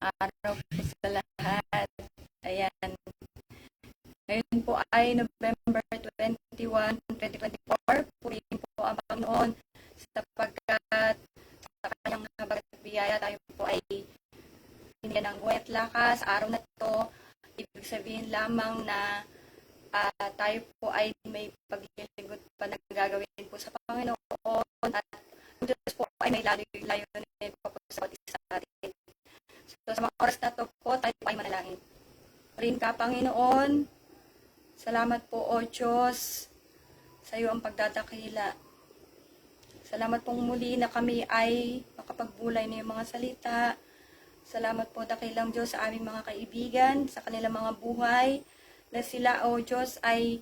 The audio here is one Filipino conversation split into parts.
araw po sa lahat. Ayan. Ngayon po ay November 21, 2024. Purihin po ang Panginoon sapagkat sa kanyang habag at biyaya tayo po ay binigyan ng buhay at lakas. Araw na ito, ibig sabihin lamang na tayo po ay may paglilingkod pa na gagawin po sa Panginoon at ang Diyos po ay may layo-layo po sa isa atin. So sa mga oras na ito po, tayo po ay manalangin. Rin ka, Panginoon, salamat po, O Diyos, sa iyo ang pagdadakila. Salamat pong muli na kami ay makapagbulay na yung mga salita. Salamat po, dakilang Diyos, sa aming mga kaibigan, sa kanilang mga buhay, na sila, O Diyos, ay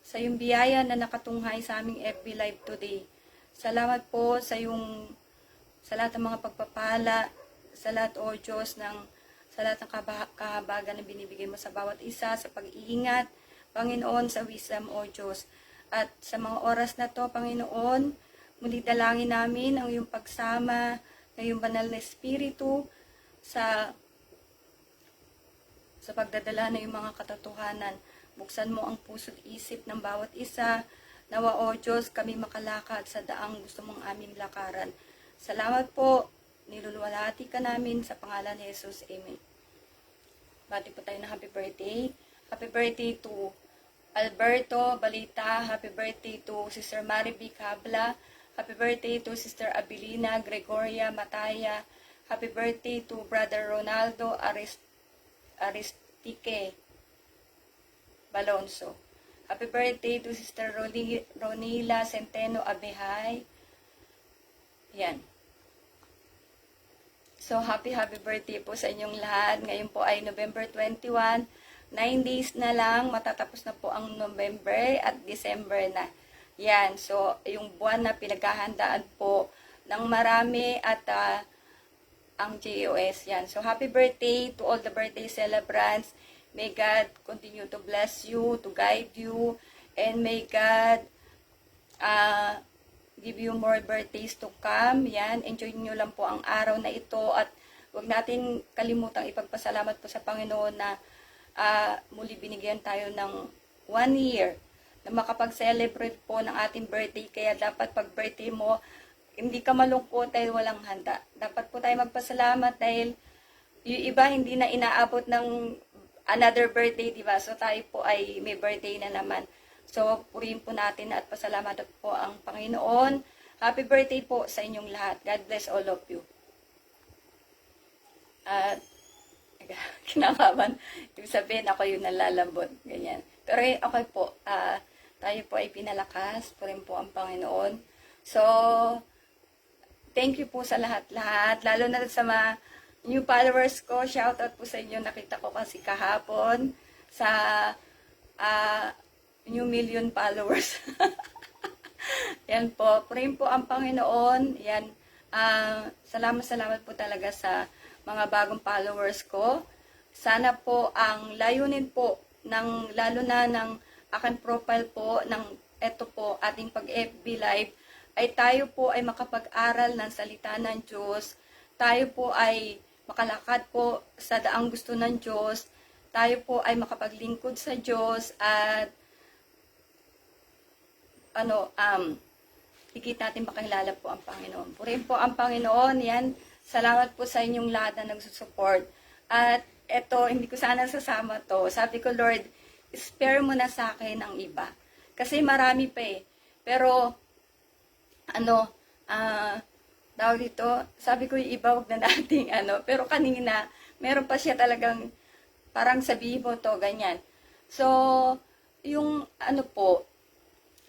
sa iyong biyaya na nakatunghay sa aming FB Live today. Salamat po sa lahat ng mga pagpapala, sa lahat, O Diyos, sa lahat ng kahabagan na binibigay mo sa bawat isa, sa pag-iingat, Panginoon, sa wisdom, O Diyos. At sa mga oras na to, Panginoon, muli dalangin namin ang iyong pagsama ng iyong banal na Espiritu sa pagdadala ng iyong mga katotohanan. Buksan mo ang puso't isip ng bawat isa. Nawa, O Diyos, kami makalakad sa daang gusto mong aming lakaran. Salamat po. Niluluwalhati ka namin sa pangalan ni Jesus. Amen. Bati po tayo na happy birthday. Happy birthday to Alberto Balita. Happy birthday to Sister Mary B. Cabla. Happy birthday to Sister Abilina Gregoria Mataya. Happy birthday to Brother Ronaldo Aristique Balonso. Happy birthday to Sister Ronila Centeno Abehay. Yan. So, happy birthday po sa inyong lahat. Ngayon po ay November 21. 9 days na lang, matatapos na po ang November at December na. Yan. So, yung buwan na pinaghahandaan po ng marami at ang JOS. Yan. So, happy birthday to all the birthday celebrants. May God continue to bless you, to guide you, and may God give you more birthdays to come. Yan, enjoy nyo lang po ang araw na ito at huwag natin kalimutang ipagpasalamat po sa Panginoon na muli binigyan tayo ng 1 year na makapag-celebrate po ng ating birthday. Kaya dapat pag birthday mo, hindi ka malungkot dahil walang handa. Dapat po tayo magpasalamat dahil yung iba hindi na inaabot ng another birthday, di ba? So tayo po ay may birthday na naman. So, purihin po natin at pasalamat po ang Panginoon. Happy birthday po sa inyong lahat. God bless all of you. At, kinakaban. Ibig sabihin, ako yung nalalambot. Ganyan. Pero okay po. Tayo po ay pinalakas. Purihin po ang Panginoon. So, thank you po sa lahat-lahat. Lalo na sa mga new followers ko. Shoutout po sa inyo. Nakita ko kasi kahapon sa new million followers. Yan po. Purihin po ang Panginoon. Yan. Salamat po talaga sa mga bagong followers ko. Sana po ang layunin po lalo na ng aking profile po ng eto po ating pag-FB Live ay tayo po ay makapag-aral ng salita ng Diyos. Tayo po ay makalakad po sa daang gusto ng Diyos. Tayo po ay makapaglingkod sa Diyos at higit natin makilala po ang Panginoon. Purihin po ang Panginoon. Yan. Salamat po sa inyong lahat na nagsusupport. At eto, hindi ko sana sasama to. Sabi ko, Lord, spare mo na sa akin ang iba. Kasi marami pa eh. Pero, tawag dito, sabi ko yung iba, wag na nating Pero kanina, meron pa siya talagang, parang sabihin mo to, ganyan. So, yung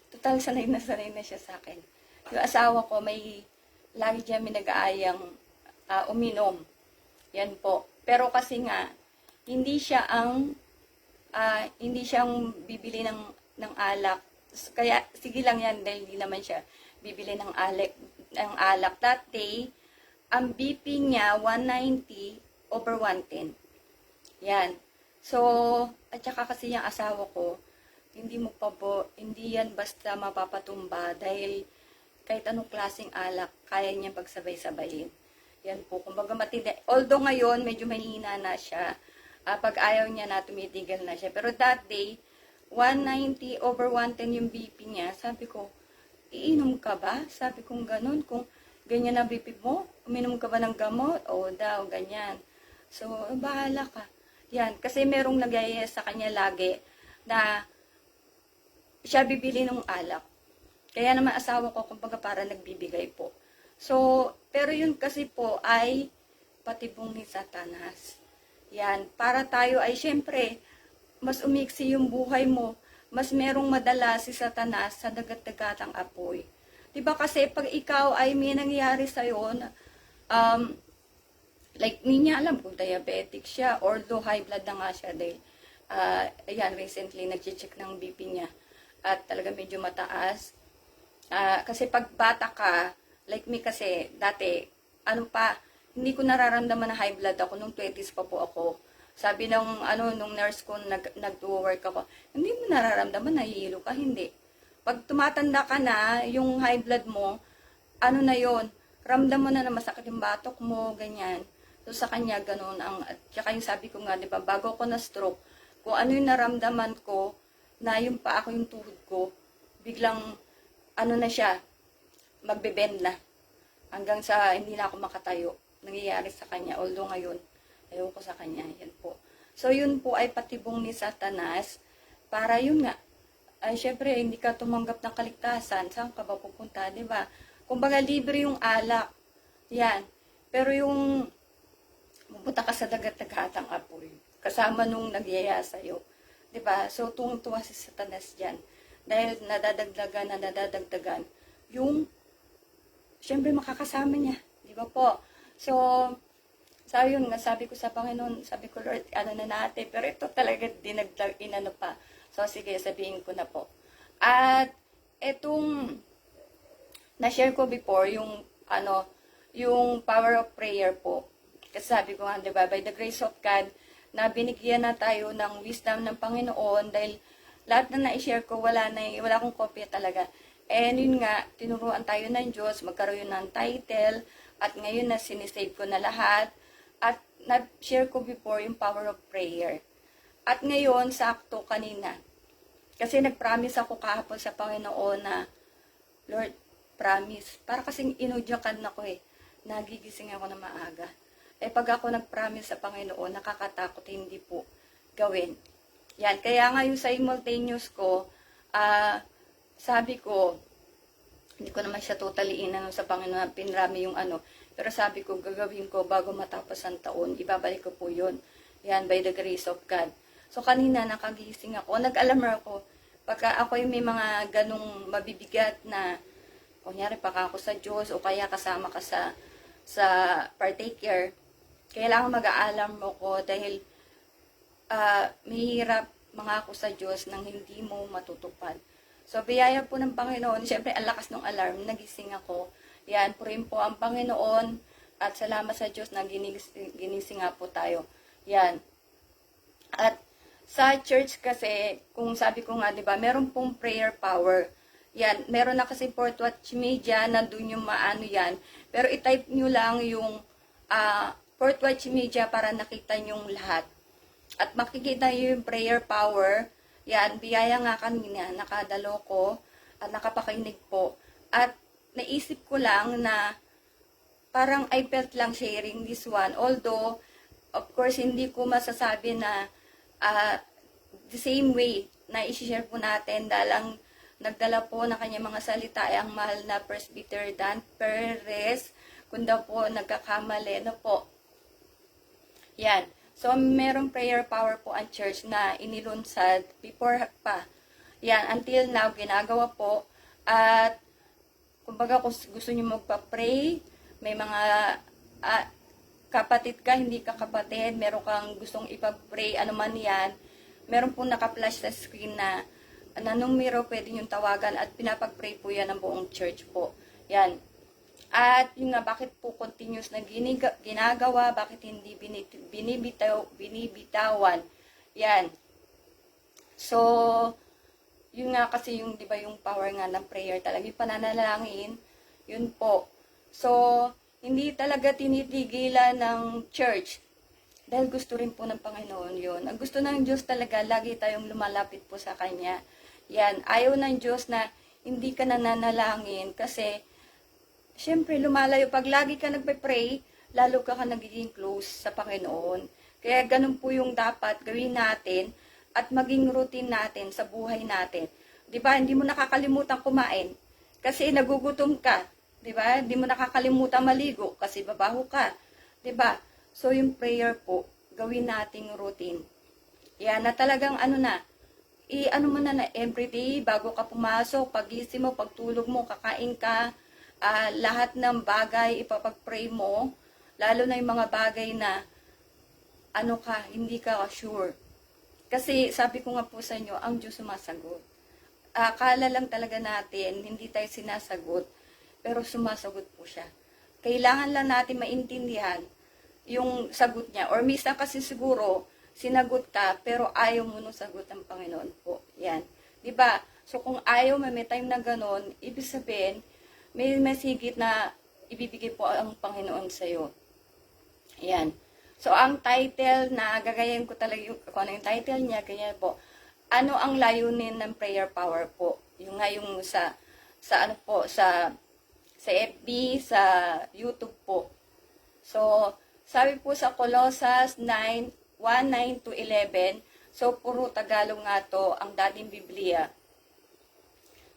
total sanay na siya sa akin. Yung asawa ko, lagi niya minag-aayang uminom. Yan po. Pero kasi nga, hindi siyang bibili ng alak. Kaya, sige lang yan dahil hindi naman siya bibili ng alak. That day, ang BP niya, 190/110. Yan. So, at saka kasi yung asawa ko, hindi yan basta mapapatumba dahil kahit anong klaseng alak, kaya niya pagsabay-sabayin. Yan po, kumbaga matindi. Although ngayon, medyo mahina na siya. Pag ayaw niya na, tumitigil na siya. Pero that day, 190 over 110 yung BP niya. Sabi ko, iinom ka ba? Sabi ko ganun. Kung ganyan na BP mo, uminom ka ba ng gamot? O daw, ganyan. So, bahala ka. Yan, kasi merong nagyayaya sa kanya lagi na siya bibili ng alak. Kaya naman asawa ko, kumbaga para nagbibigay po. So, pero yun kasi po ay patibong ni Satanas. Yan, para tayo ay syempre, mas umiksi yung buhay mo, mas merong madala si Satanas sa dagat-dagatang apoy. Diba kasi pag ikaw ay may nangyayari sa'yo, like, hindi niya alam kung diabetic siya or low high blood na nga siya dahil, ayan, recently, nag-check ng BP niya at talaga medyo mataas. Kasi pag bata ka, like me kasi, dati, hindi ko nararamdaman na high blood ako, nung 20s pa po ako. Sabi nung nurse ko, nag-work ako, hindi mo nararamdaman, nahihilo ka, hindi. Pag tumatanda ka na, yung high blood mo, na yon, ramdam mo na masakit yung batok mo, ganyan. So sa kanya, ganun. Tsaka yung sabi ko nga, di ba, bago ako na-stroke, kung ano yung naramdaman ko, na yung paa ko, yung tuhod ko, biglang, na siya, magbe-bend na. Hanggang sa hindi na ako makatayo. Nangyayari sa kanya. Although ngayon, ayaw ko sa kanya. Yan po. So, yun po ay patibong ni Satanas. Para yun nga. Ay, syempre, hindi ka tumanggap ng kaligtasan. Saan ka ba pupunta? Diba? Kumbaga, libre yung alak. Yan. Pero yung pupunta ka sa dagat-dagatang apoy. Kasama nung nagyaya sa'yo. Diba? So, tuwang-tuwa si Satanas dyan. Dahil nadadagdagan yung syempre makakasama niya. Di ba po? So, yun nga, sabi ko sa Panginoon, sabi ko, Lord, na natin. Pero ito talaga dinagdag, pa. So, sige, sabihin ko na po. At, etong, na-share ko before, yung power of prayer po. Kasi sabi ko nga, di ba, by the grace of God, na binigyan na tayo ng wisdom ng Panginoon, dahil lahat na na-share ko, wala akong kopya talaga. And yun nga, tinuruan tayo ng Diyos, magkaroon ng title, at ngayon na sinisave ko na lahat, at na-share ko before yung power of prayer. At ngayon, sakto kanina, kasi nag-promise ako kahapon sa Panginoon na, Lord, promise, para kasing inudyakan ako nagigising ako na maaga. Pag ako nag-promise sa Panginoon, nakakatakot, hindi po gawin. Yan, kaya nga yung simultaneous ko, sabi ko, hindi ko naman siya totally sa Panginoon, pinrami yung pero sabi ko, gagawin ko bago matapos ang taon, ibabalik ko po yun. Yan, by the grace of God. So, kanina, nakagising ako, nag-alarm ako, pagka ako yung may mga ganong mabibigat na, kunyari, paka ako sa Diyos, o kaya kasama ka sa partaker, kailangan mag-a-alarm mo ko, dahil, mahirap mangako sa Diyos nang hindi mo matutupad. So, biyaya po ng Panginoon. Siyempre, ang lakas ng alarm, nagising ako. Yan, purihin po ang Panginoon. At salamat sa Diyos na ginising nga po tayo. Yan. At sa church kasi, kung sabi ko nga, di ba, meron pong prayer power. Yan, meron na kasi Port Watch Media, nandun yung yan. Pero i-type nyo lang yung Port Watch Media para nakita nyo lahat. At makikita nyo yung prayer power. Yan, biyaya nga kanina, nakadalo ko at nakapakinig po. At naisip ko lang na parang I felt lang sharing this one. Although, of course, hindi ko masasabi na the same way na i-share po natin dahil ang nagdala po na kanyang mga salita ay ang mahal na Presbyter Dan Perez. Kung daw po nagkakamali, po. Yan. So, merong prayer power po ang church na inilunsad before pa. Yan, until now, ginagawa po. At, kumbaga, kung gusto nyo magpa-pray, may mga kapatid ka, hindi ka kapatid, meron kang gustong ipag-pray, ano man yan, meron po naka-flash sa screen na numero, pwede nyo tawagan at pinapag-pray po yan ng buong church po. Yan. At yun nga, bakit po continuous na ginagawa, bakit hindi binibitawan. Yan. So, yun nga kasi yung, di ba, yung power nga ng prayer talaga, yung pananalangin, yun po. So, hindi talaga tinitigilan ng church. Dahil gusto rin po ng Panginoon yun. Ang gusto ng Diyos talaga, lagi tayong lumalapit po sa Kanya. Yan, ayaw ng Diyos na hindi ka nananalangin kasi, syempre, lumalayo. Pag lagi ka nagpe-pray, lalo ka nagiging close sa Panginoon. Kaya ganun po yung dapat gawin natin at maging routine natin sa buhay natin. Diba? Hindi mo nakakalimutan kumain kasi nagugutom ka. Diba? Hindi mo nakakalimutan maligo kasi babaho ka. Diba? So, yung prayer po, gawin nating routine. Yan, na talagang i-ano mo na everyday, bago ka pumasok, pagising mo, pagtulog mo, kakain ka, lahat ng bagay ipapag-pray mo, lalo na yung mga bagay na, hindi ka sure. Kasi, sabi ko nga po sa inyo, ang Diyos sumasagot. Akala lang talaga natin, hindi tayo sinasagot, pero sumasagot po siya. Kailangan lang natin maintindihan yung sagot niya. Or minsan kasi siguro, sinagot ka, pero ayaw mo nung sagot ng Panginoon po. Yan. Diba? So, kung ayaw, may time na ganon, ibig sabihin, may masigit na ibibigay po ang Panginoon sa'yo. Yan. So, ang title na gagayahin ko talaga kung ano yung title niya, ganyan po. Ano ang layunin ng prayer power po? Yung nga yung sa FB, sa YouTube po. So, sabi po sa Colossus 9:1-9-11, so puro Tagalog nga to ang dating Biblia.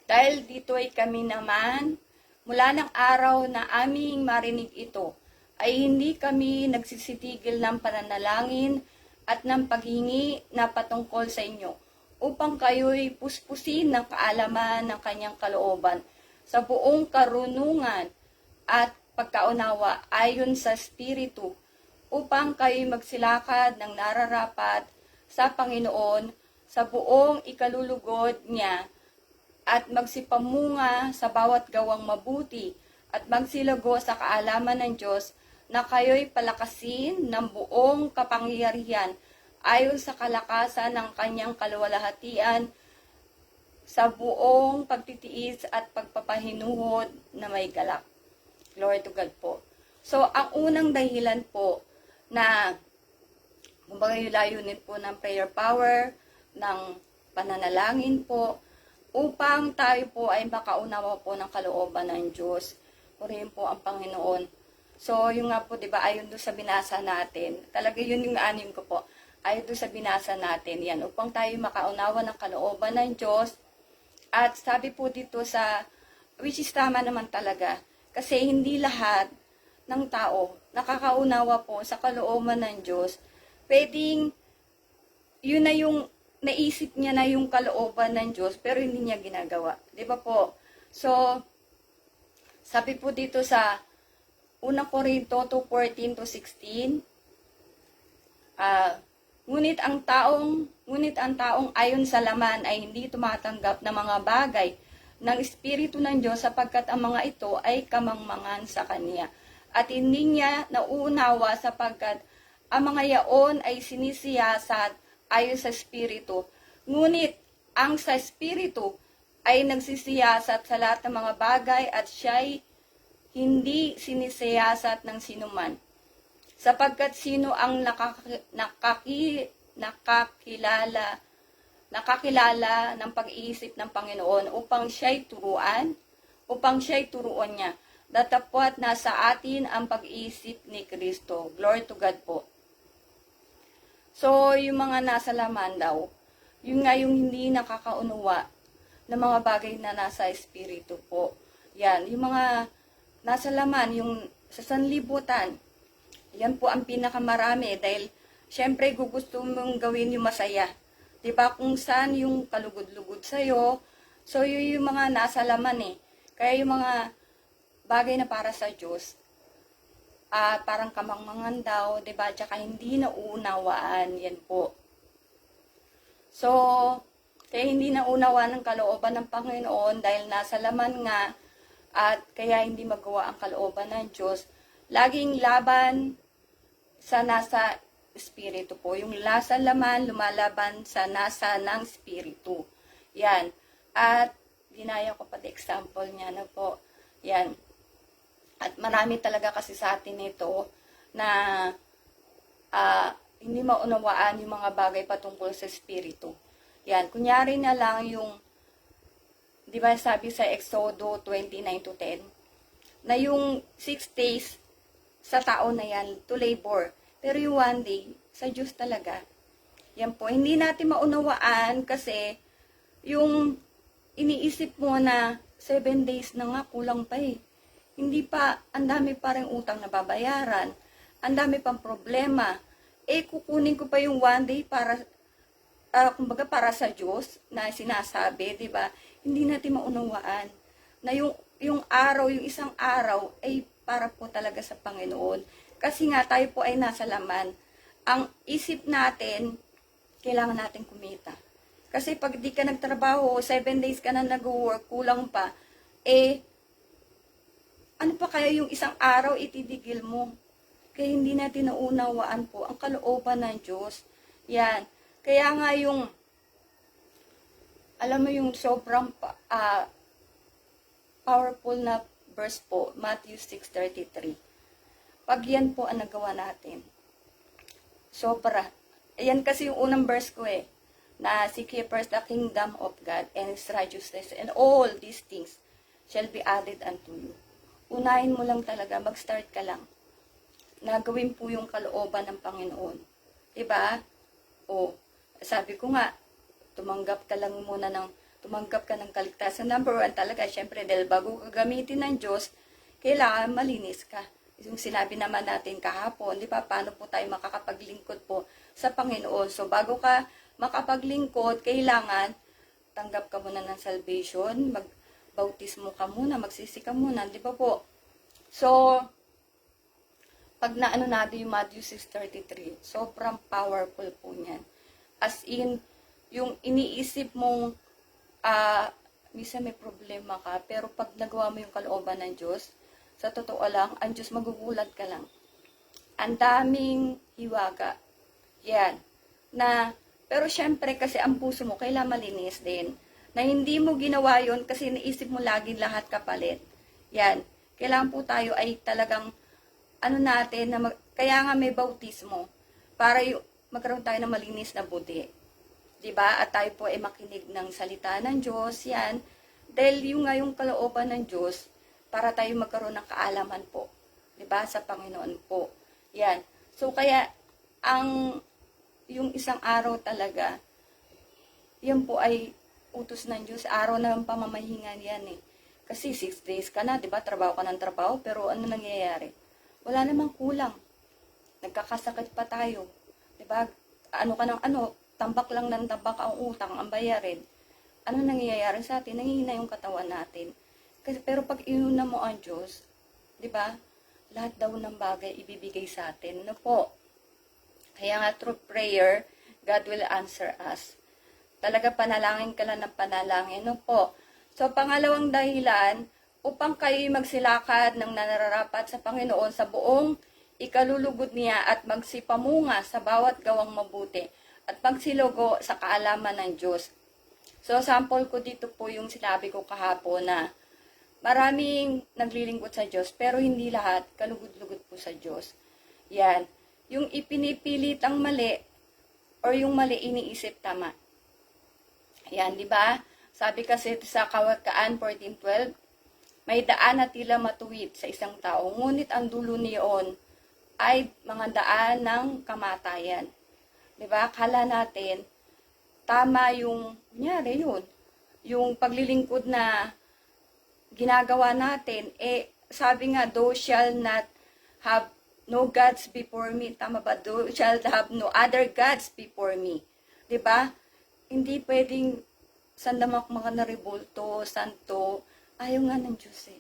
Dahil dito ay kami naman, mula ng araw na aming marinig ito, ay hindi kami nagsisitigil ng pananalangin at ng paghingi na patungkol sa inyo, upang kayo'y puspusin ng kaalaman ng kanyang kalooban sa buong karunungan at pagkaunawa ayon sa Espiritu, upang kayo'y magsilakad ng nararapat sa Panginoon sa buong ikalulugod niya at magsipamunga sa bawat gawang mabuti at magsilago sa kaalaman ng Diyos, na kayo'y palakasin ng buong kapangyarihan ayon sa kalakasan ng kanyang kaluwalhatian sa buong pagtitiis at pagpapahinuhod na may galak. Glory to God po. So, ang unang dahilan po na kumbaga yung layunin po ng prayer power, ng pananalangin po, upang tayo po ay makaunawa po ng kalooban ng Diyos. Purihin po ang Panginoon. So, yung nga po, di ba, ayon doon sa binasa natin, talaga yun yung anim ko po, ayon doon sa binasa natin, yan, upang tayo makaunawa ng kalooban ng Diyos. At sabi po dito which is tama naman talaga, kasi hindi lahat ng tao nakakaunawa po sa kalooban ng Diyos. Pwedeng, yun na yung naisip niya na yung kalooban ng Diyos, pero hindi niya ginagawa. Di ba po? So, sabi po dito sa 1 Corinto 2:14-16, ngunit ang taong ayon sa laman ay hindi tumatanggap ng mga bagay ng Espiritu ng Diyos, sapagkat ang mga ito ay kamangmangan sa Kanya. At hindi niya nauunawa sapagkat ang mga yaon ay sinisiyasat ayon sa Espiritu. Ngunit ang sa Espiritu ay nagsisiyasat sa lahat ng mga bagay at siya'y hindi sinisiyasat ng sinuman. Sapagkat sino ang nakakilala ng pag-iisip ng Panginoon upang siya'y turuan niya. Datapwat na sa atin ang pag-iisip ni Kristo. Glory to God po. So, yung mga nasa laman daw, yun nga yung hindi nakakaunawa ng mga bagay na nasa Espiritu po. Yan, yung mga nasa laman, yung sa sanlibutan, yan po ang pinakamarami dahil syempre gugusto mong gawin yung masaya. Diba kung saan yung kalugod-lugod sa'yo, so yun yung mga nasa laman eh. Kaya yung mga bagay na para sa Diyos, parang kamangmangan daw, diba? Tsaka hindi nauunawaan, yan po. So, kaya hindi naunawaan ng kalooban ng Panginoon dahil nasa laman nga, at kaya hindi magawa ang kalooban ng Diyos. Laging laban sa nasa Espiritu po. Yung nasa laman, lumalaban sa nasa ng Espiritu. Yan. At ginaya ko pati example niya na po. Yan. At marami talaga kasi sa atin nito na hindi maunawaan yung mga bagay patungkol sa Espiritu. Yan, kunyari na lang yung, di ba sabi sa Exodo 29 to 10, na yung 6 days sa tao na yan to labor. Pero yung 1 day, sa Diyos talaga. Yan po, hindi natin maunawaan kasi yung iniisip mo na 7 days na nga, kulang pa eh. Hindi pa, ang dami pa rin utang na babayaran, ang dami pang problema. Kukunin ko pa yung 1 day para, kumbaga para sa Diyos na sinasabi, di ba? Hindi natin maunawaan na yung araw, yung isang araw ay para po talaga sa Panginoon. Kasi nga tayo po ay nasa laman. Ang isip natin, kailangan natin kumita. Kasi pag di ka nagtrabaho, 7 days ka na nag-work, kulang pa, ano pa kaya yung isang araw ititigil mo? Kaya hindi natin naunawaan po ang kalooban ng Diyos. Yan. Kaya nga yung, alam mo yung sobrang powerful na verse po, Matthew 6:33. Pag yan po ang nagawa natin, sobra. Ayan kasi yung unang verse ko na seek ye first the kingdom of God and His righteousness, and all these things shall be added unto you. Unahin mo lang talaga, mag-start ka lang. Nagawin po yung kalooban ng Panginoon. Diba? Sabi ko nga, tumanggap ka ng kaligtasan. Number 1 talaga, syempre, dahil bago ka gamitin ng Diyos, kailangan malinis ka. Yung sinabi naman natin kahapon, di ba, paano po tayo makakapaglingkod po sa Panginoon. So, bago ka makapaglingkod, kailangan tanggap ka muna ng salvation, bautismo ka muna, magsisi ka muna, di ba po? So, pag naano natin yung Matthew 6:33, sobrang powerful po niyan. As in, yung iniisip mong, minsan may problema ka, pero pag nagawa mo yung kalooban ng Diyos, sa totoo lang, ang Diyos magugulat ka lang. Ang daming hiwaga. Yan. Pero syempre, kasi ang puso mo, kailangan malinis din. Na hindi mo ginawa yon kasi naisip mo lagi lahat kapalit. Yan. Kailangan po tayo ay talagang, kaya nga may bautismo, para magkaroon tayo ng malinis na budi. Diba? At tayo po ay makinig ng salita ng Diyos. Yan. Dahil yung kalooban ng Diyos, para tayo magkaroon ng kaalaman po. Diba? Sa Panginoon po. Yan. So, kaya, yung isang araw talaga, yan po ay utos ng Diyos, araw ng pamamahingan yan Kasi 6 days ka na, di ba? Trabaho ka ng trabaho, pero ano nangyayari? Wala namang kulang. Nagkakasakit pa tayo. Di ba? Tambak lang ng tambak ang utang, ang bayarin. Ano nangyayari sa atin? Nanghihina yung katawan natin. Pero pag inuna mo ang Diyos, di ba? Lahat daw ng bagay ibibigay sa atin. Ano po? Kaya nga through prayer, God will answer us. Talaga panalangin ka lang ng panalangin. No po. So, pangalawang dahilan, upang kayo magsilakad ng nararapat sa Panginoon sa buong ikalulugod niya at magsipamunga sa bawat gawang mabuti at magsilugo sa kaalaman ng Diyos. So, sample ko dito po yung sinabi ko kahapon na maraming naglilingkod sa Diyos, pero hindi lahat kalugod-lugod po sa Diyos. Yan. Yung ipinipilit ang mali or yung mali iniisip tama. Yan, di ba? Sabi kasi sa Kawakaan 14:12, may daan na tila matuwid sa isang tao, ngunit ang dulo niyon ay mga daan ng kamatayan. Di ba? Kala natin, tama yung, kunyari yun, yung paglilingkod na ginagawa natin, sabi nga, thou shall not have no gods before me. Tama ba? Thou shall have no other gods before me. Di ba? Hindi pwedeng sandamak mga naribulto, santo, ayaw nga ng Diyos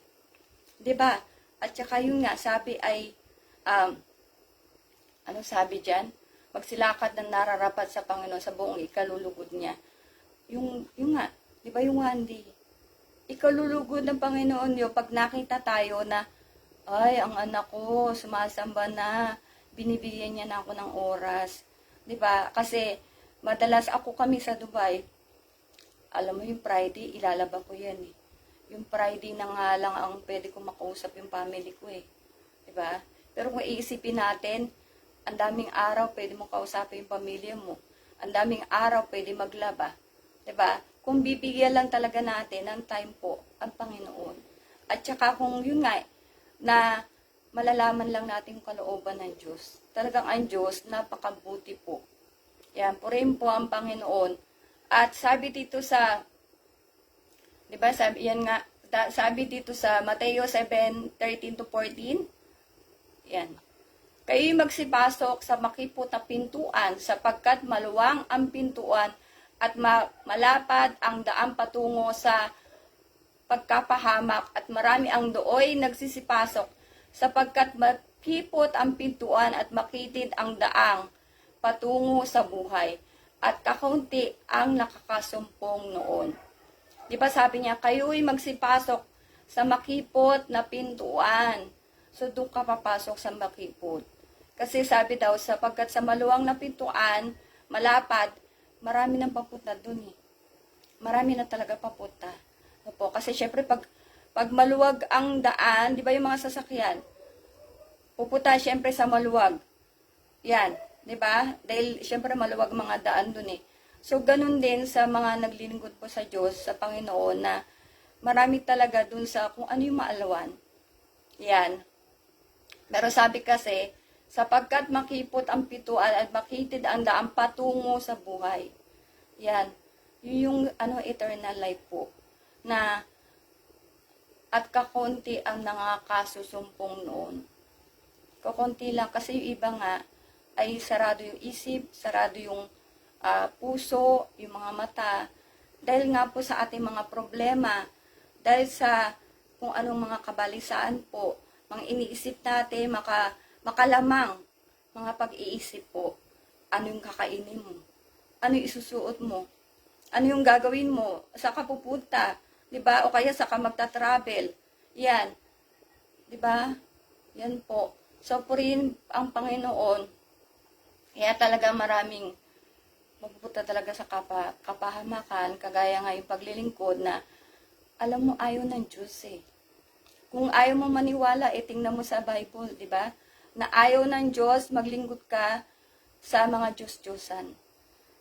Diba? At saka yun nga, sabi ay, ano sabi dyan? Magsilakad ng nararapat sa Panginoon sa buong ikalulugod niya. Yung nga, diba yung handi? Ikalulugod ng Panginoon yun, pag nakita tayo na, ay, ang anak ko, sumasamba na, binibigyan niya na ako ng oras. Diba? Kasi, madalas kami sa Dubai, alam mo yung Friday, ilalaba ko yan Yung Friday na nga lang ang pwede ko makausap yung family ko eh. Diba? Pero kung iisipin natin, ang daming araw pwede mo kausapin yung pamilya mo. Ang daming araw pwede maglaba. Diba? Kung bibigyan lang talaga natin ng time po ang Panginoon. At saka kung yun nga, na malalaman lang natin yung kalooban ng Diyos. Talagang ang Diyos, napakabuti po. Yan, purihin po ang Panginoon. At sabi dito sa, di ba, sabi dito sa Mateo 7:13-14, yan. Kayo'y magsipasok sa makipot na pintuan sapagkat maluwang ang pintuan at malapad ang daan patungo sa pagkapahamak at marami ang dooy nagsisipasok sapagkat makipot ang pintuan at makitid ang daang patungo sa buhay at kakaunti ang nakakasumpong noon. Di ba sabi niya, kayo'y magsipasok sa makipot na pintuan. So doon ka papasok sa makipot. Kasi sabi daw, sapagkat sa maluwang na pintuan, malapad, marami nang papunta doon eh. Marami na talaga papunta. Opo, kasi syempre pag maluwag ang daan, di ba yung mga sasakyan, pupunta syempre sa maluwag. Yan, di ba? Dahil syempre maluwag mga daan dun eh. So ganun din sa mga naglilingkod po sa Diyos, sa Panginoon, na marami talaga dun sa kung ano yung maalawan. Yan. Pero sabi kasi, sapagkat makipot ang pituan at makitid ang daan patungo sa buhay. Yan. Yun yung eternal life po. Na at kakonti ang nakakasusumpong noon. Kakonti lang kasi yung iba nga ay sarado yung isip, sarado yung puso, yung mga mata, dahil nga po sa ating mga problema, dahil sa kung anong mga kabalisaan po, mga iniisip natin, makalamang mga pag-iisip po, ano yung kakainin mo, ano yung isusuot mo, ano yung gagawin mo, saan ka pupunta, diba? O kaya saan ka magta-travel, yan, diba? Yan po. So, purihin ang Panginoon, kaya talaga maraming magpupunta talaga sa kapahamakan, kagaya nga yung paglilingkod na, alam mo, ayaw ng Diyos eh. Kung ayaw mo maniwala, tingnan mo sa Bible, di ba? Na ayaw ng Diyos, maglingkod ka sa mga Diyos-Diyosan.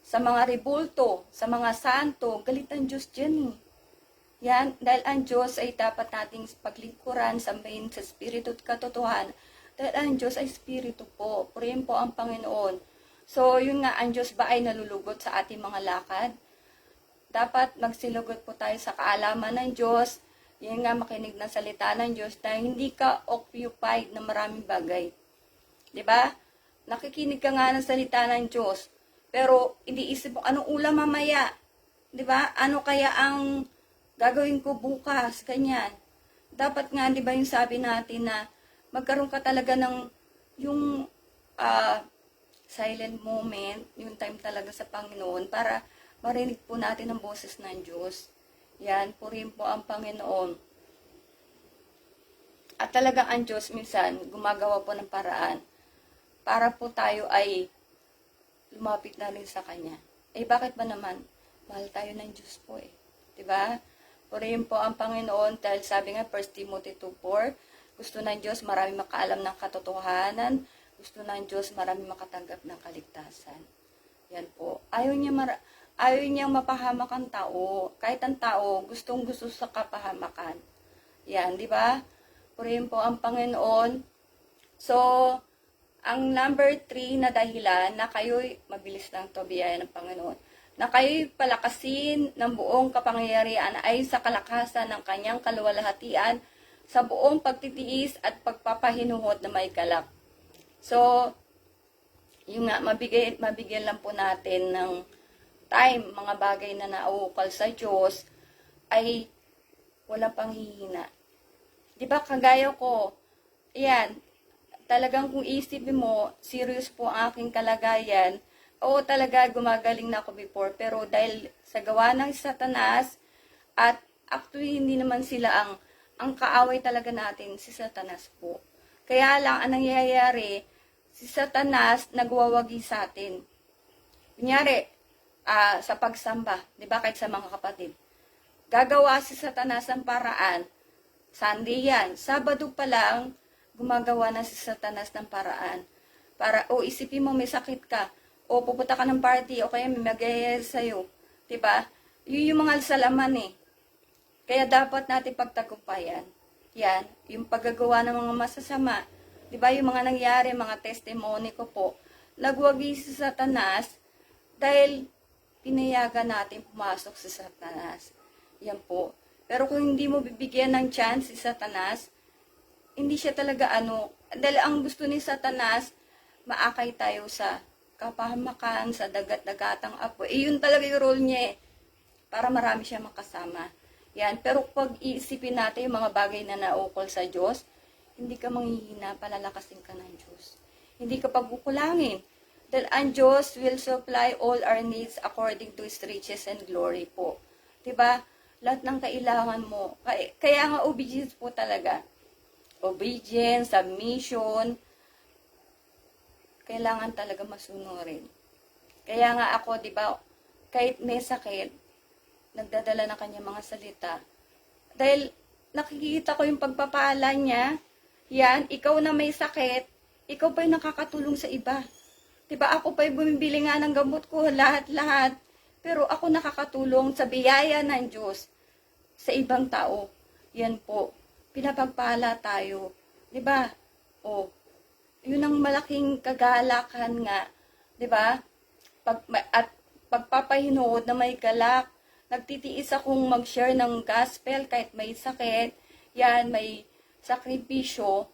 Sa mga rebulto, sa mga santo, galit ang Diyos dyan eh. Yan, dahil ang Diyos ay dapat nating paglingkuran, sambahin sa Espiritu at katotohanan. Dahil ang Diyos ay Espiritu po. Purihin po ang Panginoon. So, yun nga, ang Diyos ba ay nalulugot sa ating mga lakad? Dapat magsilugot po tayo sa kaalaman ng Diyos. Yan nga, makinig ng salita ng Diyos na hindi ka occupied na maraming bagay. Diba? Nakikinig ka nga ng salita ng Diyos. Pero, iniisip mo, anong ulam mamaya? Diba? Ano kaya ang gagawin ko bukas? Ganyan. Dapat nga, diba yung sabi natin na magkaroon ka talaga ng yung silent moment, yung time talaga sa Panginoon para marinig po natin ang boses ng Diyos. Yan, purihin po ang Panginoon. At talagang ang Diyos minsan gumagawa po ng paraan para po tayo ay lumapit na rin sa Kanya. Eh bakit ba naman? Mahal tayo ng Diyos po eh. Diba? Purihin po ang Panginoon dahil sabi nga 1 Timothy 2:4, gusto ng Diyos marami makaalam ng katotohanan, gusto ng Diyos marami makatanggap ng kaligtasan. Yan po. Ayaw niya mapahamak ang tao. Kahit ang tao, gustong-gusto sa kapahamakan. Yan, di ba? Purihin po ang Panginoon. So, ang number 3 na dahilan na kayo'y, mabilis lang to, biyaya ng Panginoon, na kayo'y palakasin ng buong kapangyarihan ay sa kalakasan ng kanyang kaluwalhatian sa buong pagtitiis at pagpapahinuhot na may galak. So, yung nga, mabigyan lang po natin ng time, mga bagay na nauukal sa Diyos, ay wala pang hihina. Di ba, kagaya ko, yan, talagang kung isipin mo, serious po ang aking kalagayan, oo talaga gumagaling na ako before, pero dahil sa gawa ng Satanas, at actually hindi naman sila ang kaaway talaga natin, si Satanas po. Kaya lang, ang nangyayari, si Satanas nagwawagi sa atin. Kunyari, sa pagsamba, di ba, kahit sa mga kapatid, gagawa si Satanas ng paraan. Sunday yan. Sabado pa lang, gumagawa na si Satanas ng paraan. Para, isipin mo may sakit ka, o pupunta ka ng party, o kaya may magyayari sa'yo. Diba? Yun yung mga salaman eh. Kaya dapat natin pagtagumpayan. Yan, yung paggagawa ng mga masasama. Diba yung mga nangyari, mga testimony ko po, nagwagi si Satanas dahil pinayagan natin pumasok si Satanas. Yan po. Pero kung hindi mo bibigyan ng chance si Satanas, hindi siya talaga dahil ang gusto ni Satanas, maakay tayo sa kapahamakan, sa dagat-dagatang apo. Yun talaga yung role niya para marami siya makasama. Yan. Pero pag iisipin natin yung mga bagay na naukol sa Diyos, hindi ka manghihina, palalakasin ka ng Diyos. Hindi ka pagkukulangin. Dahil ang Diyos will supply all our needs according to His riches and glory po. Diba? Lahat ng kailangan mo. Kaya nga obedience po talaga. Obedience, submission, kailangan talaga masunurin. Kaya nga ako, diba, kahit may sakit, nagdadala ng kanyang mga salita. Dahil nakikita ko yung pagpapala niya, yan, ikaw na may sakit, ikaw pa'y nakakatulong sa iba. Diba, ako pa'y bumibili nga ng gamot ko, lahat-lahat. Pero ako nakakatulong sa biyaya ng Diyos sa ibang tao. Yan po, pinapagpala tayo. Diba? Yun ang malaking kagalakan nga. Diba? At pagpapahinood na may galak, nagtitiis akong mag-share ng gospel kahit may sakit, yan, may sakripisyo,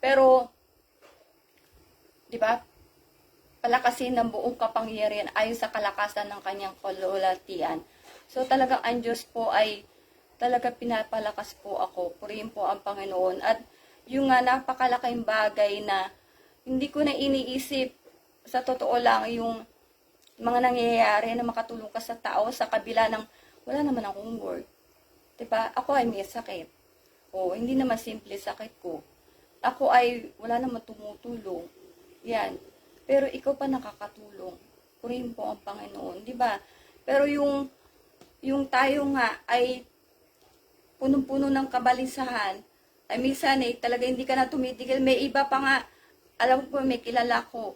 pero, di ba, palakasin ng buong kapangyarihan ayon sa kalakasan ng kanyang kalulatian. So, talagang ang Diyos po ay talaga pinapalakas po ako. Purihin po ang Panginoon. At yung nga napakalaking bagay na hindi ko na iniisip, sa totoo lang, yung mga nangyayari na makatulong ka sa tao sa kabila ng wala naman akong work. Diba? Ako ay may sakit. Hindi naman simple sakit ko. Ako ay wala naman tumutulong. Yan. Pero ikaw pa nakakatulong. Purihin po ang Panginoon. Diba? Pero yung tayo nga ay punong-puno ng kabalisahan, ay minsan talaga hindi ka na tumitigil. May iba pa nga, alam ko may kilala ko,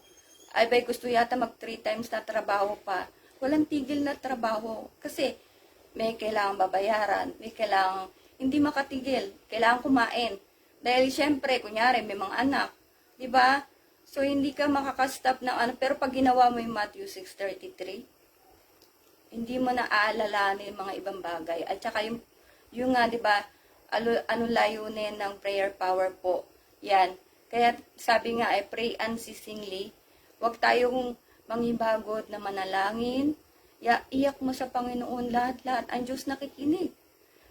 ay ba'y gusto yata mag 3 times na trabaho pa. Walang tigil na trabaho. Kasi may kailangang babayaran, may kailangang hindi makatigil, kailangan kumain. Dahil syempre, kunyari, may mga anak. Diba? So, hindi ka makakastop ng pero pag ginawa mo yung Matthew 6:33, hindi mo na aalalahanin mga ibang bagay. At saka yung nga, diba, layunin ng prayer power po. Yan. Kaya sabi nga ay pray unceasingly. Huwag tayong manghibagot na manalangin. Iyak mo sa Panginoon lahat-lahat. Ang Diyos nakikinig.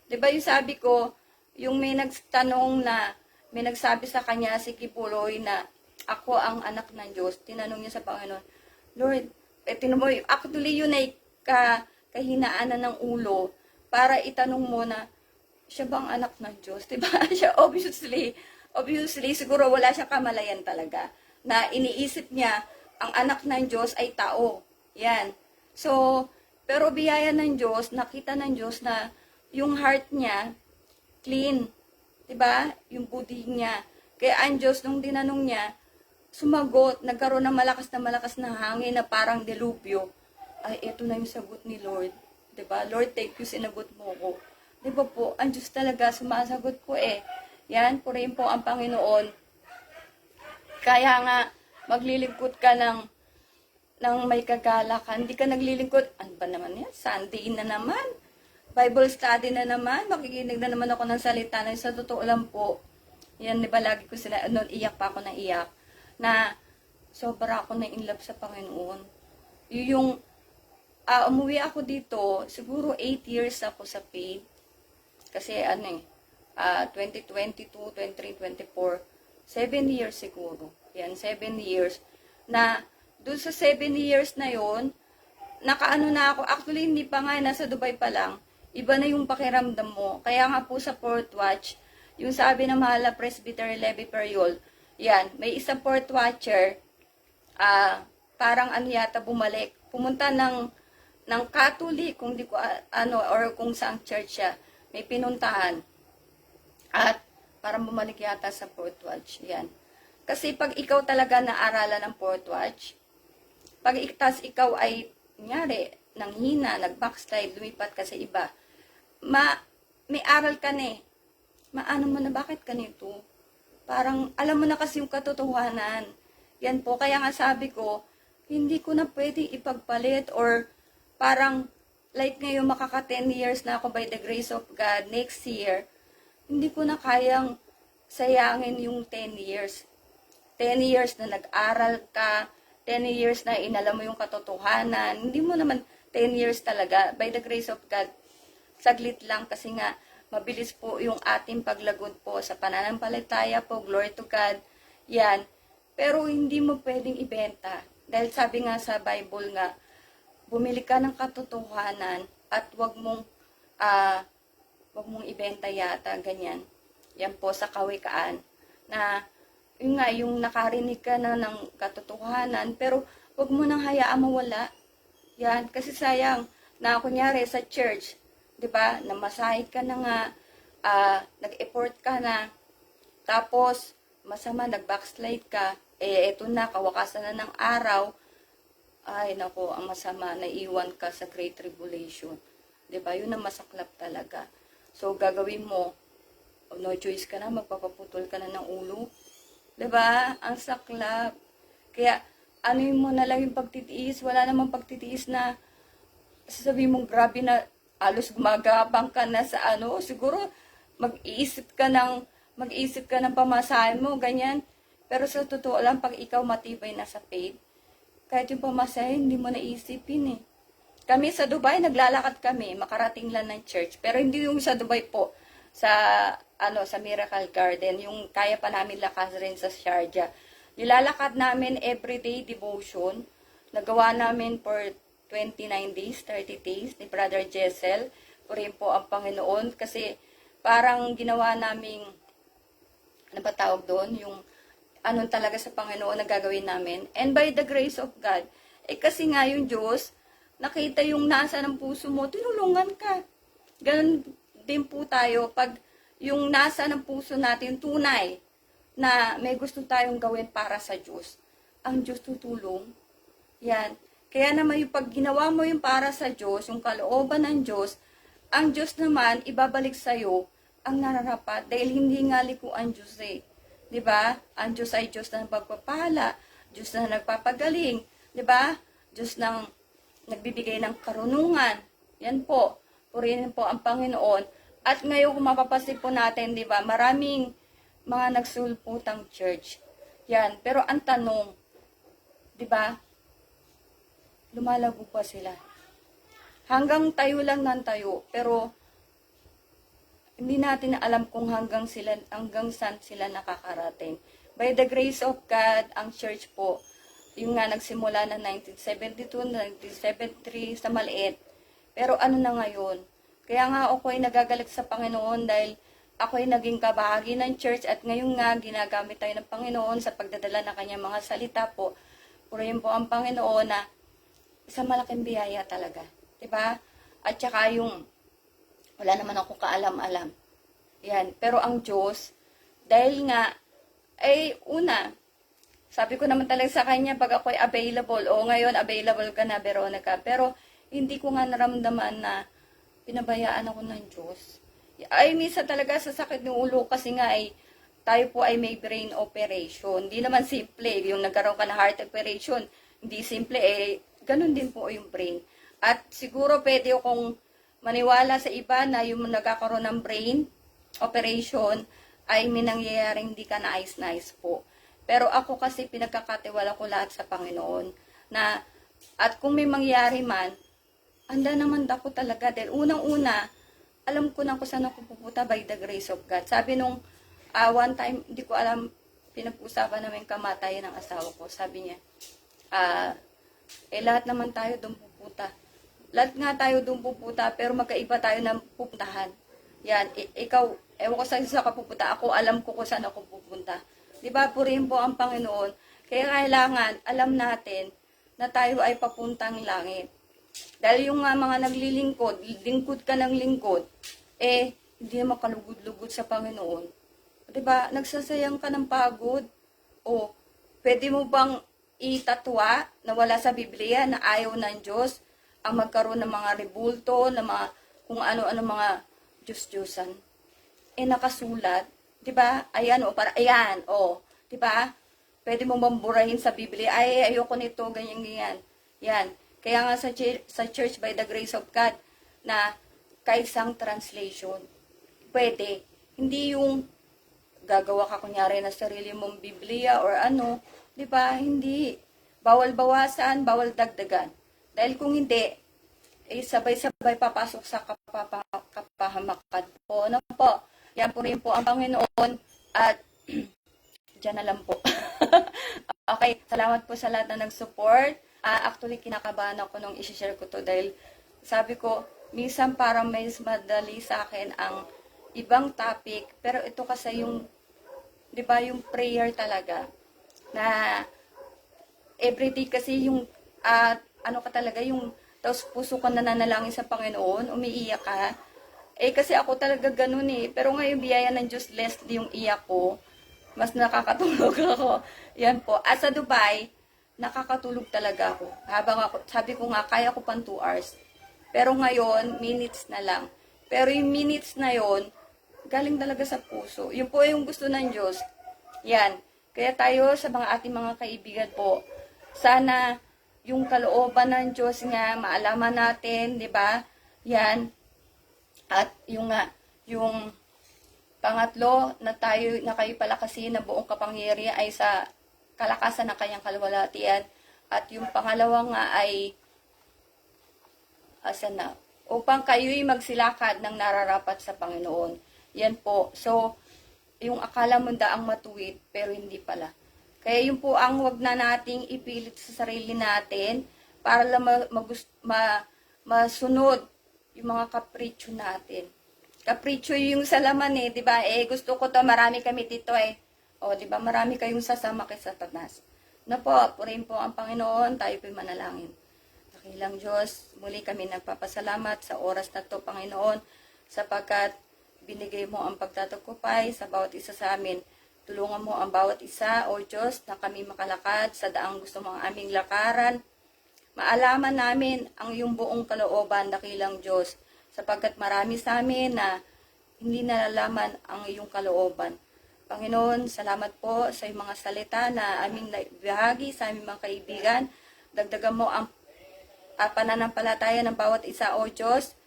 Diba yung sabi ko, yung may nagtanong na, may nagsabi sa kanya si Kipuloy na ako ang anak ng Diyos. Tinanong niya sa Panginoon, Lord, actually yun ay kahinaanan ng ulo para itanong mo na siya bang anak ng Diyos? Diba? Siya obviously, siguro wala siyang kamalayan talaga na iniisip niya ang anak ng Diyos ay tao. Yan. So, pero biyaya ng Diyos, nakita ng Diyos na yung heart niya, clean. Diba? Yung body niya. Kaya ang Diyos, nung dinanong niya, sumagot, nagkaroon ng malakas na hangin na parang delubyo. Ay, ito na yung sagot ni Lord. Diba? Lord, thank you, sinagot mo ko. Diba po, ang Diyos talaga, sumasagot po Yan, purihin po ang Panginoon. Kaya nga, maglilingkod ka ng may kagalakan. Hindi ka naglilingkod. Ano ba naman yan? Sunday na naman. Bible study na naman. Makikinig na naman ako ng salita na sa totoo lang po. Yan, di ba lagi ko sila, noon iyak pa ako na iyak. Na sobra ako na in love sa Panginoon. Yung, umuwi ako dito, siguro 8 years ako sa faith. Kasi 2022, 23, 24, 7 years siguro. Yan, 7 years. Na, doon sa 7 years na yon nakaano na ako. Actually, hindi pa nga, nasa Dubai pa lang. Iba na yung pakiramdam mo. Kaya nga po sa Port Watch, yung sabi ng mahal na Presbytery Levi Periol, yan, may isang Port Watcher, parang yata bumalik. Pumunta ng ng Catholic, kung di ko or kung saang church siya, may pinuntahan. At para bumalik yata sa Fourth Watch. Yan. Kasi pag ikaw talaga naaralan ng Fourth Watch, pag ikaw ay, kunyari, nanghina, nag-backslide, lumipat ka sa iba, may aral ka na eh. Maano mo na bakit ganito? Parang alam mo na kasi yung katotohanan. Yan po, kaya nga sabi ko, hindi ko na pwede ipagpalit or parang like ngayon makaka 10 years na ako by the grace of God next year, hindi ko na kayang sayangin yung 10 years. 10 years na nag-aral ka, 10 years na inalam mo yung katotohanan, hindi mo naman 10 years talaga, by the grace of God, saglit lang kasi nga, mabilis po yung ating paglagod po sa pananampalataya po, glory to God, yan. Pero hindi mo pwedeng ibenta. Dahil sabi nga sa Bible nga, bumili ka ng katotohanan at wag mong ibenta yata, ganyan. Yan po sa kawikaan. Na, yun nga, yung nakarinig ka na ng katotohanan, pero wag mo nang hayaan mawala. Yan, kasi sayang na kunyari sa church, di ba, namasahid ka na nga, nag-effort ka na, tapos, masama, nag-backslide ka, eto na, kawakasan na ng araw, ay, nako, ang masama, naiwan ka sa Great Tribulation. Diba? Yun ang masaklap talaga. So, gagawin mo, no choice ka na, magpapaputol ka na ng ulo. Diba? Ang saklap. Kaya, ano mo na lang yung pagtitiis, wala namang pagtitiis na sasabihin mong grabe na, alos gumagabang ka na sa siguro, mag-iisip ka ng pamasahe mo, ganyan. Pero sa totoo lang, pag ikaw matibay na sa faith, kahit yung pamasahe, hindi mo naisipin eh. Kami sa Dubai, naglalakad kami, makarating lang ng church. Pero hindi yung sa Dubai po, sa Miracle Garden, yung kaya pa namin lakas rin sa Sharjah. Nilalakad namin everyday devotion. Nagawa namin for 29 days, 30 days, ni Brother Jessel. Purin po ang Panginoon kasi parang ginawa naming, ano ba tawag doon, yung anong talaga sa Panginoon na gagawin namin. And by the grace of God, kasi nga yung Diyos, nakita yung nasa ng puso mo, tinulungan ka. Ganun din po tayo, pag yung nasa ng puso natin, tunay, na may gusto tayong gawin para sa Diyos, ang Diyos tutulong. Yan. Kaya naman yung pag ginawa mo yung para sa Diyos, yung kalooban ng Diyos, ang Diyos naman, ibabalik sa'yo ang nararapat, dahil hindi nga liko ang Diyos eh. Diba? Ang Diyos ay Diyos na pagpapala, Diyos na nagpapagaling, diba? Diyos na nagbibigay ng karunungan. Yan po. Purihin po ang Panginoon. At ngayon kung mapapansin po natin, diba? Maraming mga nagsulputang church. Yan. Pero ang tanong, diba? Lumalago pa sila. Hanggang tayo lang ng tayo, pero hindi natin alam kung hanggang saan sila nakakarating. By the grace of God, ang church po, yung nga nagsimula na 1972, 1973 sa maliit. Pero ano na ngayon? Kaya nga ako ay nagagalit sa Panginoon dahil ako ay naging kabahagi ng church at ngayon nga ginagamit tayo ng Panginoon sa pagdadala ng kanyang mga salita po. Purihin po ang Panginoon na isang malaking biyaya talaga. Diba? At saka yung wala naman ako kaalam-alam. Yan. Pero ang Diyos, dahil nga, una, sabi ko naman talaga sa kanya, pag ako ay available, ngayon available ka na, Veronica. Pero, hindi ko nga naramdaman na pinabayaan ako ng Diyos. Minsan talaga sa sakit ng ulo kasi nga tayo po ay may brain operation. Hindi naman simple, yung nagkaroon ka na heart operation, hindi simple, ganun din po yung brain. At siguro pwede akong maniwala sa iba na yung nagkakaroon ng brain operation ay may nangyayaring hindi ka nais-nais po. Pero ako kasi pinagkakatiwala ko lahat sa Panginoon na at kung may mangyari man, anda naman ako talaga. Dahil unang-una, alam ko na kung saan ako pupunta by the grace of God. Sabi nung one time, hindi ko alam, pinag-usapan namin kamatayan ng asawa ko. Sabi niya, lahat naman tayo doon pupunta. Lahat nga tayo doon pupunta, pero magkaiba tayo ng pupuntahan. Yan, ikaw, ewan ko saan ka pupunta. Ako, alam ko kung saan ako pupunta. Diba, purihin po ang Panginoon. Kaya kailangan, alam natin na tayo ay papuntang langit. Dahil yung mga naglilingkod, lingkod ka ng lingkod, hindi naman kalugod-lugod sa Panginoon. Diba? Nagsasayang ka ng pagod. O, pwede mo bang itatwa na wala sa Biblia na ayaw ng Diyos ang magkaroon ng mga rebulto, na mga kung ano-ano mga Diyos-Diyosan? Nakasulat, 'di ba? Ayan ayan, 'di ba? Pwede mo bang burahin sa Biblia? Ay, ayoko nito, ganyan ganyan. Yan. Kaya nga sa Church by the Grace of God na kaisang translation. Pwede. Hindi yung gagawa ka kunyari na sarili mong Biblia or ano, 'di ba? Hindi. Bawal bawasan, bawal dagdagan. Dahil kung hindi, sabay-sabay papasok sa kapahamakan po. Ano po? Yan po rin po ang Panginoon at dyan na lang po. Okay, salamat po sa lahat na nag-support. Actually, kinakabahan ako nung isi-share ko to dahil sabi ko, minsan parang may madali sa akin ang ibang topic, pero ito kasi yung, di ba, yung prayer talaga, na everyday kasi yung, ano ka talaga, yung tapos puso ko nananalangin sa Panginoon, umiiyak ka. Kasi ako talaga ganun pero ngayon biyaya ng Diyos, less yung iyak ko, mas nakakatulog ako. Yan po. At sa Dubai, nakakatulog talaga ako. Habang ako, sabi ko nga, kaya ko pang 2 hours. Pero ngayon, minutes na lang. Pero yung minutes na yon galing talaga sa puso. Yun po yung gusto ng Diyos. Yan. Kaya tayo sa mga ating mga kaibigan po, sana yung kalooban ng Diyos nga, maalaman natin, di ba? Yan. At yung pangatlo na tayo na kayo palakasin na buong kapangyarihan ay sa kalakasan ng kanyang kalwalhatian. At yung pangalawa nga ay asan na? Upang kayo'y magsilakad ng nararapat sa Panginoon. Yan po. So, yung akala mo daang matuwid, pero hindi pala. Kaya yun po ang wag na nating ipilit sa sarili natin para lang masunod yung mga kapritsyo natin. Kapritsyo yung sa laman di ba? Gusto ko to, marami kami dito di ba? Marami kayong sasama kay Satanas. Na po, purihin po ang Panginoon, tayo po'y manalangin. Dakilang Diyos, muli kami nagpapasalamat sa oras na to, Panginoon, sapagkat binigay mo ang pagtatagupay sa bawat isa sa amin. Tulungan mo ang bawat isa, O Diyos, na kami makalakad sa daang gusto mong aming lakaran. Maalaman namin ang iyong buong kalooban, dakilang Diyos, sapagkat marami sa amin na hindi nalalaman ang iyong kalooban. Panginoon, salamat po sa iyong mga salita na aming bahagi sa aming mga kaibigan. Dagdagan mo ang pananampalataya ng bawat isa, O Diyos.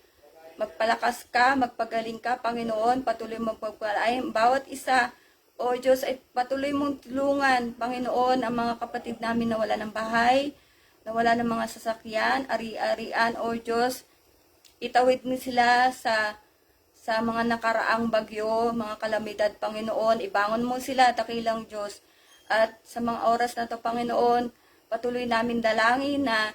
Magpalakas ka, magpagaling ka, Panginoon. Patuloy mong pagpalain bawat isa, O Diyos, ay patuloy mong tulungan, Panginoon, ang mga kapatid namin na wala ng bahay, na wala ng mga sasakyan, ari-arian, O Diyos. Itawid mo sila sa mga nakaraang bagyo, mga kalamidad, Panginoon. Ibangon mo sila, dakilang Diyos. At sa mga oras na to, Panginoon, patuloy namin dalangin na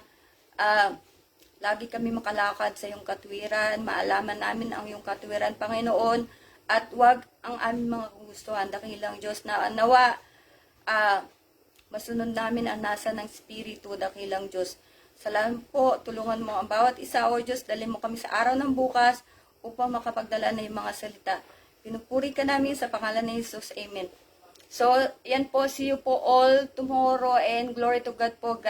lagi kami makalakad sa iyong katwiran, maalaman namin ang iyong katwiran, Panginoon, at wag ang aming mga kagustuhan, dakilang Diyos, na nawa, masunod namin ang nasa ng Espiritu, dakilang Diyos. Salamat po, tulungan mo ang bawat isa, O Diyos, dalhin mo kami sa araw ng bukas upang makapagdala na yung mga salita. Pinupuri ka namin sa pangalan ni Jesus. Amen. So, yan po, see you po all tomorrow and glory to God po.